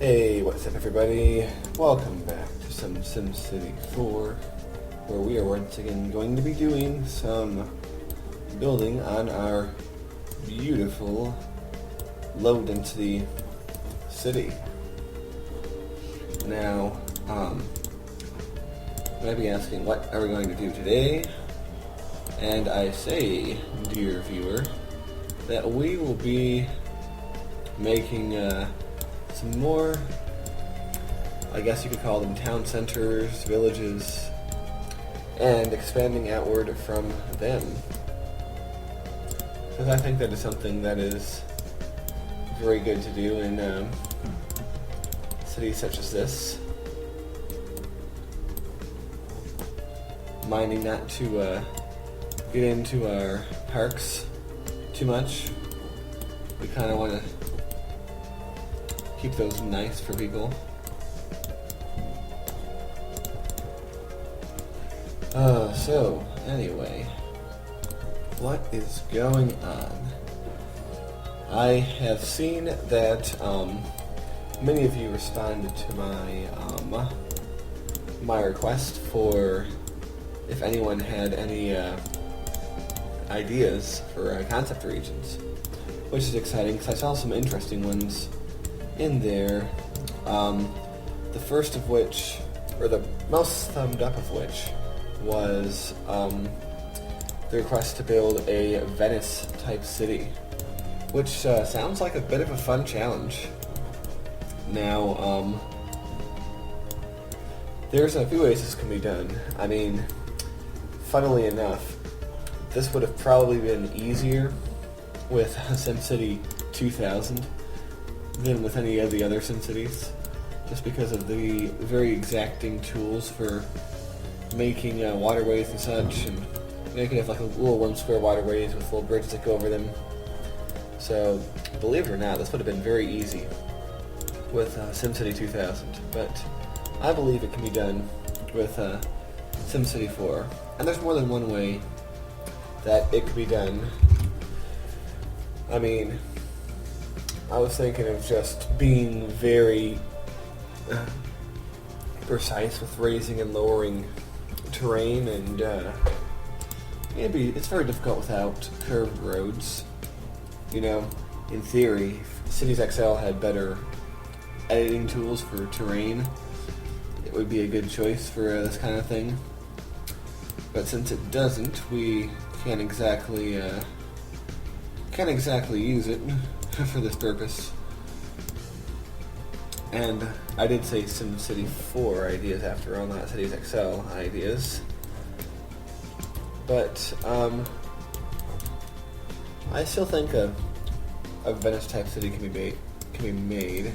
Hey, what's up everybody? Welcome back to some SimCity 4, where we are once again going to be doing some building on our beautiful low-density city. Now, you might be asking, what are we going to do today? And I say, dear viewer, that we will be making some more, I guess you could call them town centers, villages, and expanding outward from them. Because I think that is something that is very good to do in cities such as this. Minding not to get into our parks too much. We kind of want to keep those nice for people. So, anyway, what is going on? I have seen that many of you responded to my request for if anyone had any ideas for concept regions, which is exciting because I saw some interesting ones in there, the first of which, or the most thumbed up of which, was the request to build a Venice-type city, which sounds like a bit of a fun challenge. Now, there's a few ways this can be done. I mean, funnily enough, this would have probably been easier with SimCity 2000 than with any of the other SimCities, just because of the very exacting tools for making waterways and such, and you could have like a little one square waterways with little bridges that go over them. So, believe it or not, this would have been very easy with SimCity 2000, but I believe it can be done with SimCity 4, and there's more than one way that it could be done. I mean, I was thinking of just being very precise with raising and lowering terrain, and maybe it's very difficult without curved roads. You know, in theory, if Cities XL had better editing tools for terrain, it would be a good choice for this kind of thing. But since it doesn't, we can't exactly use it for this purpose. And I did say SimCity 4 ideas after all, not Cities XL ideas. But I still think a Venice type city can be made.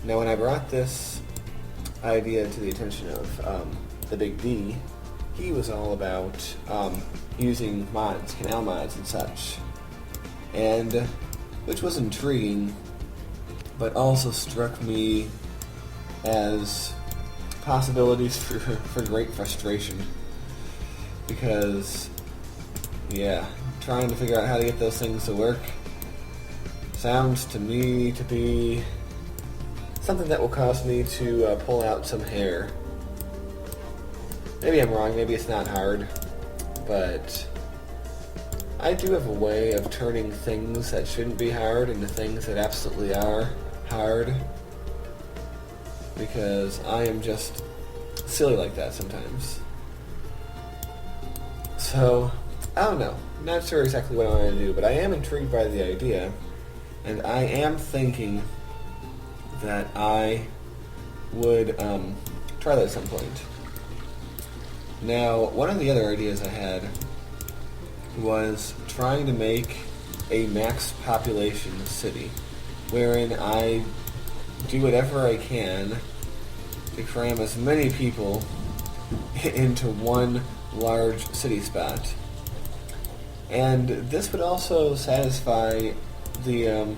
Now, when I brought this idea to the attention of the Big D, he was all about using mods, canal mods and such, and which was intriguing, but also struck me as possibilities for great frustration. Because, yeah, trying to figure out how to get those things to work sounds to me to be something that will cause me to pull out some hair. Maybe I'm wrong, maybe it's not hard, but I do have a way of turning things that shouldn't be hard into things that absolutely are hard, because I am just silly like that sometimes. So, I don't know. Not sure exactly what I want to do, but I am intrigued by the idea, and I am thinking that I would try that at some point. Now, one of the other ideas I had was trying to make a max population city, wherein I do whatever I can to cram as many people into one large city spot. And this would also satisfy the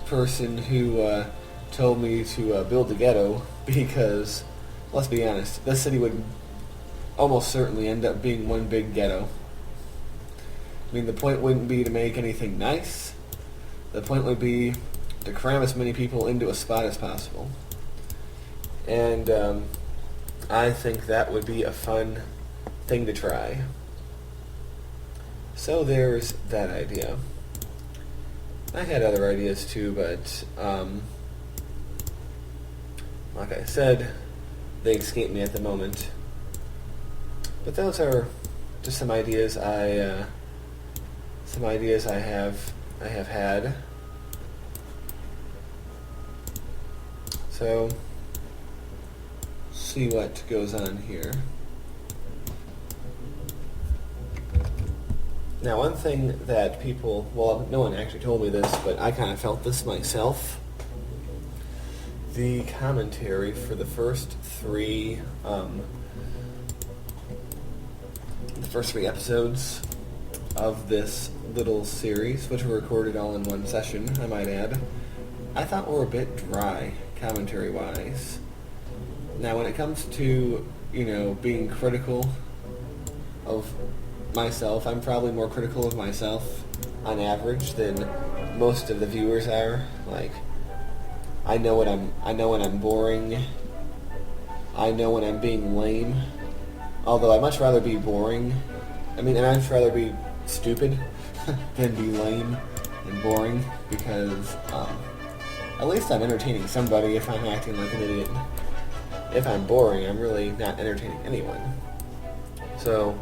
person who told me to build the ghetto, because, let's be honest, this city would almost certainly end up being one big ghetto. I mean, the point wouldn't be to make anything nice. The point would be to cram as many people into a spot as possible. And I think that would be a fun thing to try. So there's that idea. I had other ideas too, but like I said, they escape me at the moment. But those are just some ideas I have had. So see what goes on here. Now, one thing that people, well, no one actually told me this, but I kind of felt this myself. The commentary for the first three episodes of this little series, which were recorded all in one session, I might add, I thought were a bit dry, commentary-wise. Now, when it comes to, being critical of myself, I'm probably more critical of myself on average than most of the viewers are. Like, I know when I'm boring. I know when I'm being lame. Although I'd much rather be boring. I'd much rather be stupid than be lame and boring, because at least I'm entertaining somebody if I'm acting like an idiot. If I'm boring, I'm really not entertaining anyone. So,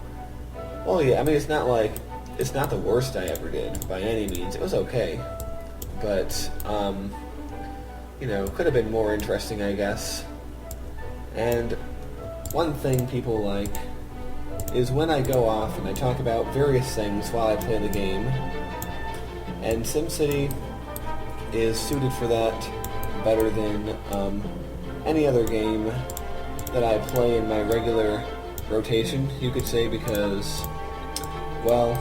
well, yeah, it's not the worst I ever did by any means. It was okay, but could have been more interesting, I guess. And one thing people like is when I go off and I talk about various things while I play the game. And SimCity is suited for that better than any other game that I play in my regular rotation, you could say, because, well,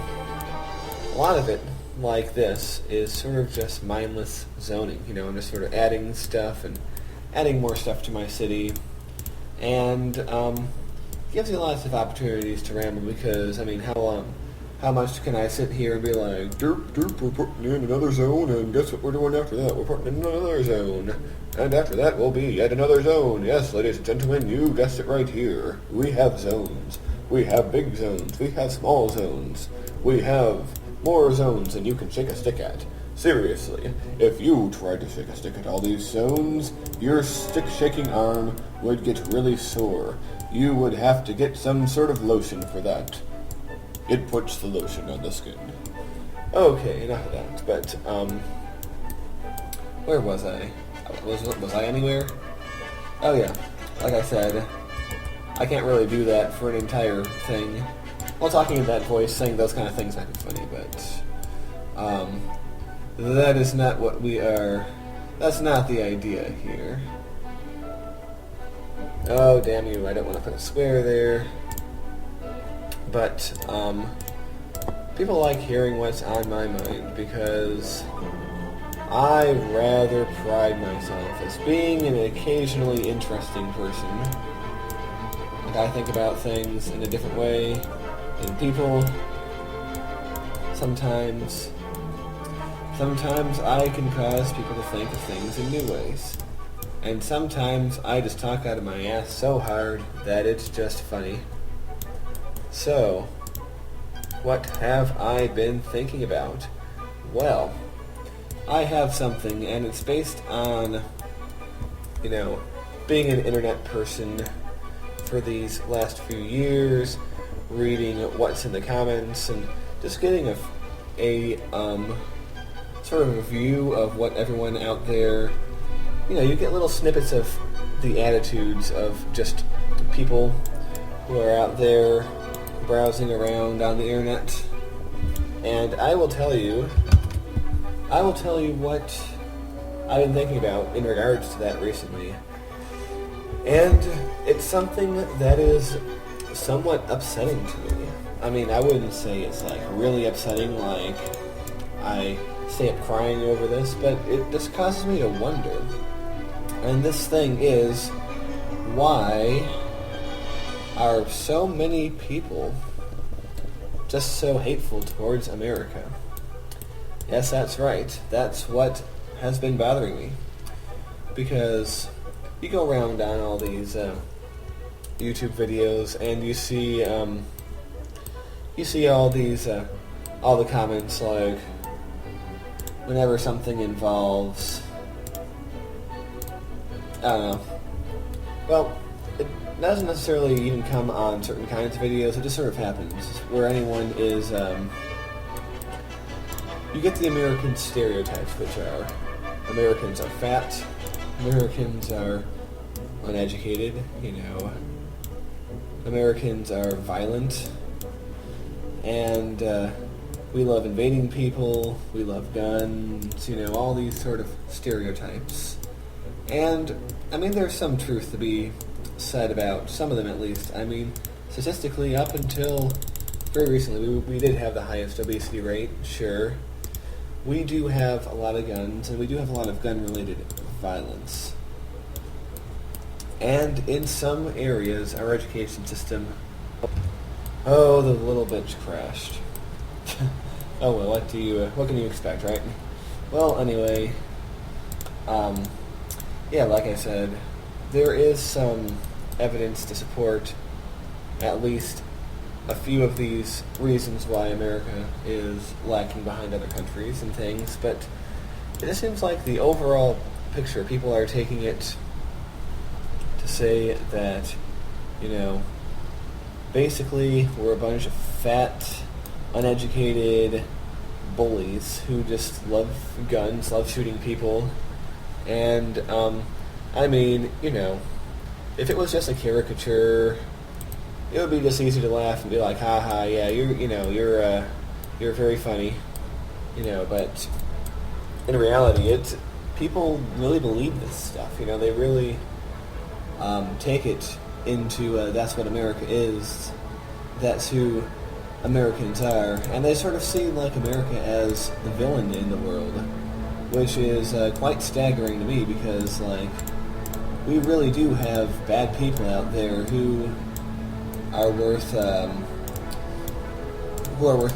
a lot of it, like this, is sort of just mindless zoning. I'm just sort of adding stuff and adding more stuff to my city, and gives you lots of opportunities to ramble, because, how much can I sit here and be like, derp, derp, we're putting in another zone, and guess what we're doing after that? We're putting in another zone. And after that will be yet another zone. Yes, ladies and gentlemen, you guessed it right here. We have zones. We have big zones. We have small zones. We have more zones than you can shake a stick at. Seriously, if you tried to shake a stick at all these zones, your stick-shaking arm would get really sore. You would have to get some sort of lotion for that. It puts the lotion on the skin. Okay, enough of that. But, where was I? Was I anywhere? Oh yeah, like I said, I can't really do that for an entire thing. While talking in that voice, saying those kind of things might be funny, but that is not what we are. That's not the idea here. Oh, damn you, I don't want to put a square there. But, people like hearing what's on my mind, because I rather pride myself as being an occasionally interesting person. Like, I think about things in a different way than people. Sometimes I can cause people to think of things in new ways. And sometimes I just talk out of my ass so hard that it's just funny. So, what have I been thinking about? Well, I have something, and it's based on, being an internet person for these last few years, reading what's in the comments, and just getting a sort of a view of what everyone out there, you get little snippets of the attitudes of just people who are out there browsing around on the internet. And I will tell you what I've been thinking about in regards to that recently. And it's something that is somewhat upsetting to me. I wouldn't say it's really upsetting, like I stay up crying over this, but it just causes me to wonder. And this thing is, why are so many people just so hateful towards America? Yes, that's right. That's what has been bothering me. Because you go around on all these YouTube videos, and you see all these all the comments like, whenever something involves, I don't know. Well, it doesn't necessarily even come on certain kinds of videos. It just sort of happens where anyone is. You get the American stereotypes, which are Americans are fat, Americans are uneducated, Americans are violent, and we love invading people, we love guns, all these sort of stereotypes. And, there's some truth to be said about some of them, at least. Statistically, up until very recently, we did have the highest obesity rate, sure. We do have a lot of guns, and we do have a lot of gun-related violence. And in some areas, our education system... Oh, the little bitch crashed. Oh well, what can you expect, right? Well, anyway, yeah, like I said, there is some evidence to support at least a few of these reasons why America is lacking behind other countries and things, but it just seems like the overall picture, people are taking it to say that, basically we're a bunch of fat, uneducated bullies who just love guns, love shooting people, and, if it was just a caricature, it would be just easy to laugh and be like, haha, yeah, you're very funny, but in reality, people really believe this stuff, they really take it into, that's what America is, that's who Americans are, and they sort of see, America as the villain in the world, which is quite staggering to me, because, we really do have bad people out there who are worth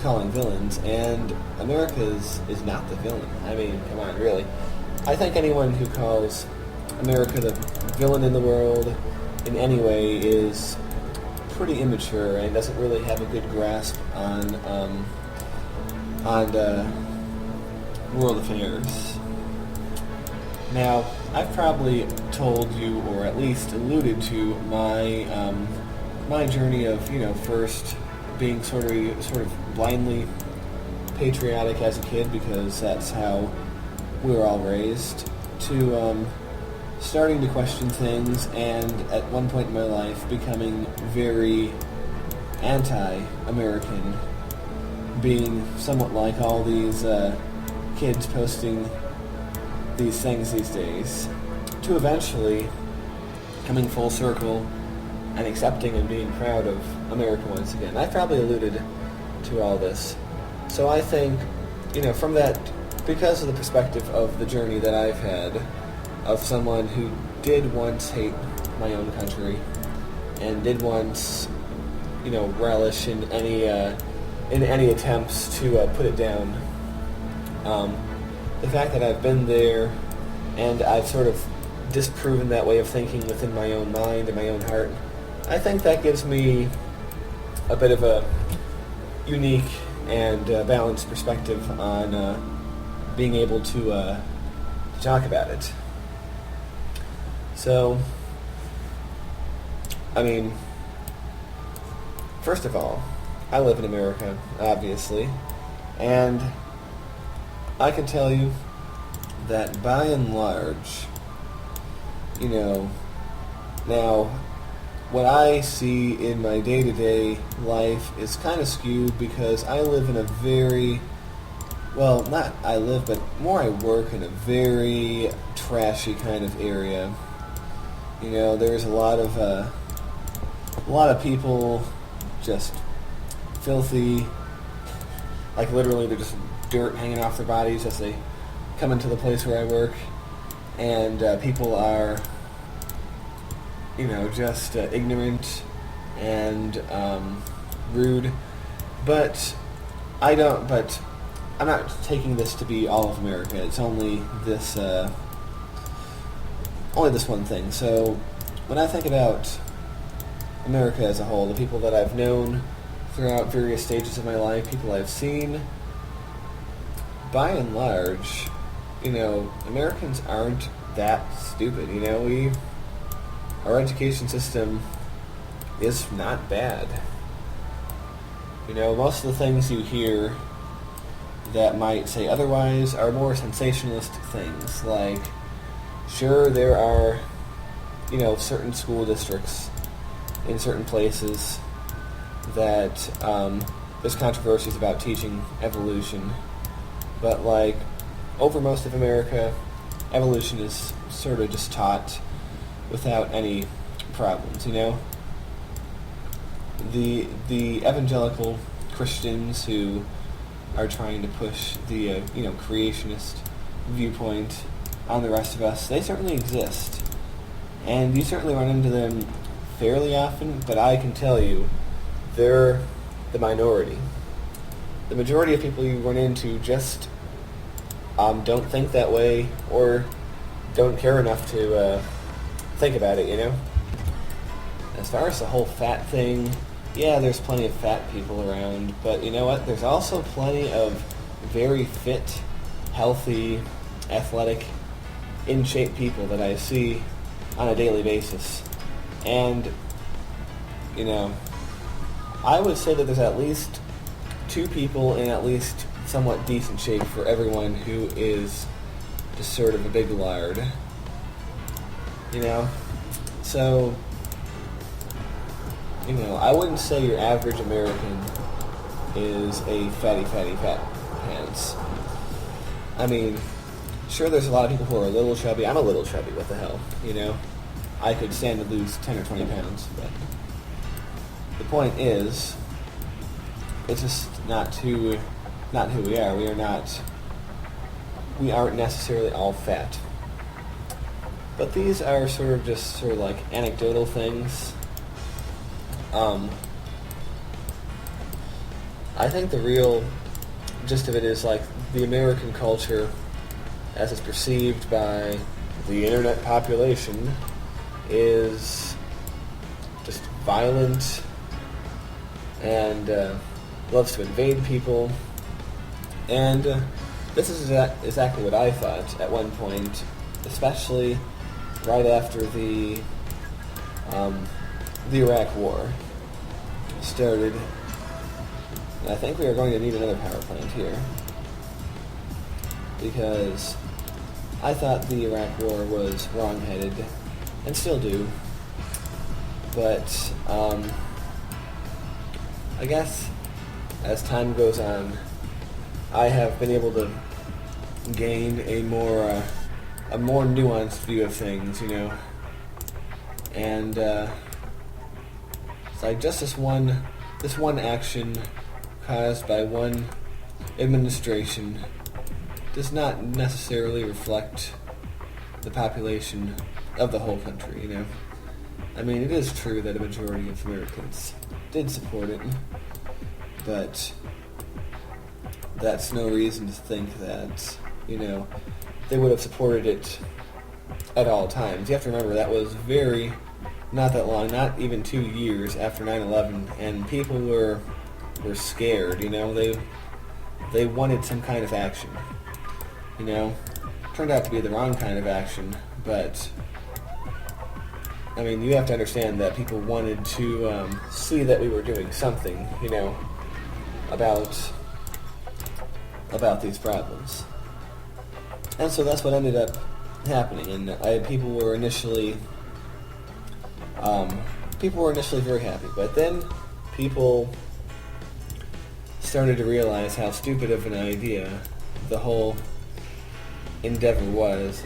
calling villains, and America is not the villain. Come on, really. I think anyone who calls America the villain in the world in any way is pretty immature and doesn't really have a good grasp on world affairs. Now, I've probably told you, or at least alluded to, my journey of, first being sort of blindly patriotic as a kid, because that's how we were all raised, to starting to question things, and at one point in my life becoming very anti-American, being somewhat like all these kids posting these things these days, to eventually coming full circle and accepting and being proud of America once again. I've probably alluded to all this. So I think, from that, because of the perspective of the journey that I've had, of someone who did once hate my own country, and did once, relish in any attempts to put it down, the fact that I've been there, and I've sort of disproven that way of thinking within my own mind and my own heart, I think that gives me a bit of a unique and balanced perspective on being able to talk about it. So, first of all, I live in America, obviously, and I can tell you that by and large, now, what I see in my day-to-day life is kind of skewed, because I live in a very, well, not I live, but more I work in a very trashy kind of area. There's a lot of people just filthy, literally they're just dirt hanging off their bodies as they come into the place where I work, and people are, just ignorant and rude, but I'm not taking this to be all of America. It's only this only this one thing. So when I think about America as a whole, the people that I've known throughout various stages of my life, people I've seen, by and large, Americans aren't that stupid. Our education system is not bad. Most of the things you hear that might say otherwise are more sensationalist things. Like, sure, there are, certain school districts in certain places that there's controversies about teaching evolution, but over most of America, evolution is sort of just taught without any problems. The evangelical Christians who are trying to push the creationist viewpoint on the rest of us, they certainly exist, and you certainly run into them fairly often, but I can tell you they're the minority. The majority of people you run into just don't think that way, or don't care enough to think about it. As far as the whole fat thing, yeah, there's plenty of fat people around, but you know what? There's also plenty of very fit, healthy, athletic, in-shape people that I see on a daily basis. And, I would say that there's at least 2 people in at least somewhat decent shape for everyone who is just sort of a big lard. So, I wouldn't say your average American is a fatty fat pants. I mean, sure, there's a lot of people who are a little chubby. I'm a little chubby, what the hell, I could stand to lose 10 or 20 pounds, but the point is, it's just not who we are. We aren't necessarily all fat. But these are sort of like anecdotal things. I think the real gist of it is the American culture as it's perceived by the internet population is just violent and loves to invade people. And this is exactly what I thought at one point, especially right after the Iraq War started. And I think we are going to need another power plant here, because I thought the Iraq War was wrong-headed, and still do. But I guess as time goes on, I have been able to gain a more nuanced view of things, and it's like just this one action caused by one administration does not necessarily reflect the population of the whole country, I mean, it is true that a majority of Americans did support it, but that's no reason to think that, they would have supported it at all times. You have to remember that was not that long, not even 2 years after 9/11, and people were scared, they wanted some kind of action, Turned out to be the wrong kind of action, but I mean, you have to understand that people wanted to see that we were doing something, about these problems. And so that's what ended up happening. And people were initially very happy, but then people started to realize how stupid of an idea the whole endeavor was.